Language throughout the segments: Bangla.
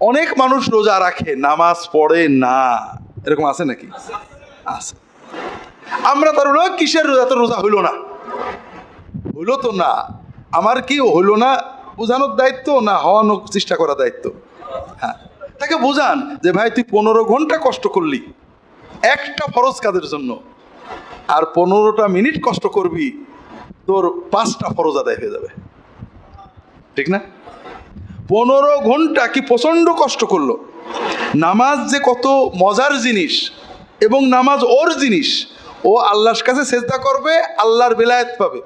অনেক মানুষ রোজা রাখে, নামাজ পড়ে না, এরকম আছে নাকি? আছে। আমরা তার কিসের রোজা? তো রোজা হইল না, হইল তো না, আমার কি হইল না বোঝানোর দায়িত্ব না হওয়ানোর চেষ্টা করার দায়িত্ব? হ্যাঁ, তাকে বোঝান যে ভাই তুই 15 ঘন্টা কষ্ট করলি একটা ফরজ কাজের জন্য, আর 15টা মিনিট কষ্ট করবি, তোর 5টা ফরজ আদায় হয়ে যাবে, ঠিক না? 15 ঘন্টা কি প্রচণ্ড কষ্ট করলো। নামাজ যে কত মজার জিনিস, এবং নামাজ ওর জিনিস, ও আল্লাহর কাছে সেজদা করবে, আল্লাহর বেলায়েত পাবে,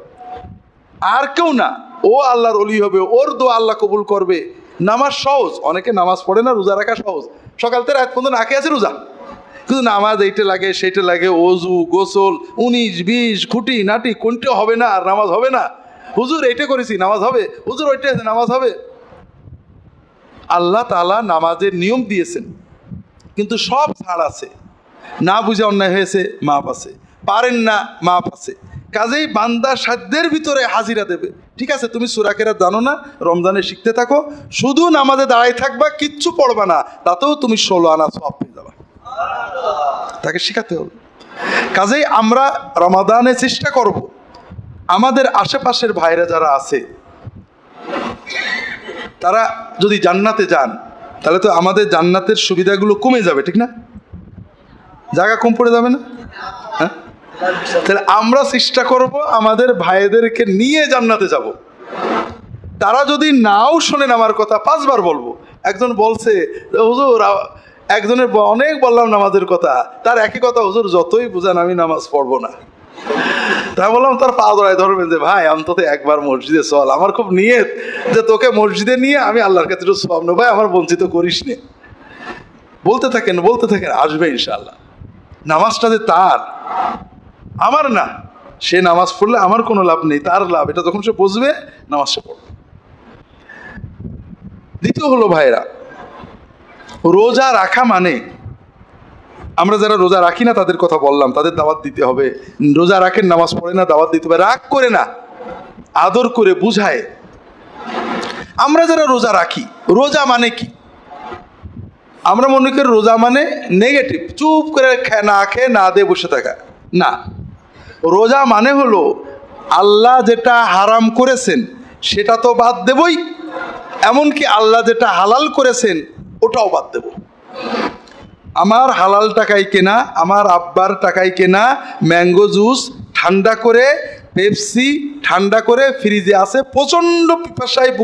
আর কেউ না, ও আল্লাহর ওলি হবে, ওর দোয়া আল্লাহ কবুল করবে। নামাজ সহজ, অনেকে নামাজ পড়ে না, রোজা রাখা সহজ, সকাল থেকে রাত পর্যন্ত নাকে আছে রোজা, কিন্তু নামাজ এইটা লাগে সেইটা লাগে, অজু গোসল 19-20 খুঁটি নাটি, কোনটা হবে না আর নামাজ হবে না। হুজুর এইটা করেছি নামাজ হবে, হুজুর ওইটা আছে নামাজ হবে। আল্লাহ তাআলা নামাজের নিয়ম দিয়েছেন, কিন্তু সব ছাড় আছে। না বুঝে অন্যায় হয়েছে, মাপ আছে, পারেন না, মাপ আছে। কাজেই বান্দা সাধ্যের ভিতরে হাজিরা দেবে। ঠিক আছে, তুমি সূরা কেরাত জানো না, রমজানে শিখতে থাকো, শুধু নামাজে দাঁড়াই থাকবা, কিচ্ছু পড়বা না, তাতেও তুমি 16 আনা সওয়াব পেয়ে যাবা। তাকে শেখাতে হবে। কাজেই আমরা রমাদানে চেষ্টা করব আমাদের আশেপাশের ভাইরা যারা আছে তারা যদি জান্নাতে যান, তাহলে তো আমাদের জান্নাতের সুবিধাগুলো কমে যাবে, ঠিক না? জায়গা কম পড়ে যাবে না? হ্যাঁ, তাহলে আমরা চেষ্টা করব আমাদের ভাইদেরকে নিয়ে জান্নাতে যাব। তারা যদি নাও শোনেন আমার কথা, 5 বার বলবো। একজন বলছে হুজুর, একজনের অনেক বললাম নামাজের কথা, তার একই কথা, হুজুর যতই বুঝান আমি নামাজ পড়বো না। তাই বললাম তার পা ধরায় ধরবেন যে ভাই অন্তত একবার মসজিদে চল, আমার খুব নিয়ত যে তোকে মসজিদে নিয়ে আমি আল্লাহর কাছে একটু সওয়াব নেব, ভাই আমার বঞ্চিত করিস নে। বলতে থাকেন বলতে থাকেন, আসবে ইনশাআল্লাহ। নামাজটা যে তার, আমার না, সে নামাজ পড়লে আমার কোনো লাভ নেই, তার লাভ, এটা যখন সে বুঝবে নামাজটা পড়বে। দ্বিতীয় হলো ভাইরা, রোজা রাখা মানে, আমরা যারা রোজা রাখি না তাদের কথা বললাম, তাদের দাওয়াত দিতে হবে। রোজা রাখেন, নামাজ পড়ে না, দাওয়াত দিতে হবে। রাগ করে না, আদর করে বুঝায়। আমরা যারা রোজা রাখি, রোজা মানে কি? আমরা মনে করি রোজা মানে নেগেটিভ, চুপ করে না খেয়ে না দিয়ে বসে থাকা। না, রোজা মানে হলো আল্লাহ যেটা হারাম করেছেন সেটা তো বাদ দেবই, এমনকি আল্লাহ যেটা হালাল করেছেন ওটাও বাদ দেব। আমার হালাল টাকায় কেনা, আমার আব্বার টাকায় কেনা ম্যাঙ্গো জুস ঠান্ডা করে, পেপসি ঠান্ডা করে ফ্রিজে আছে, প্রচণ্ড পিপাসায়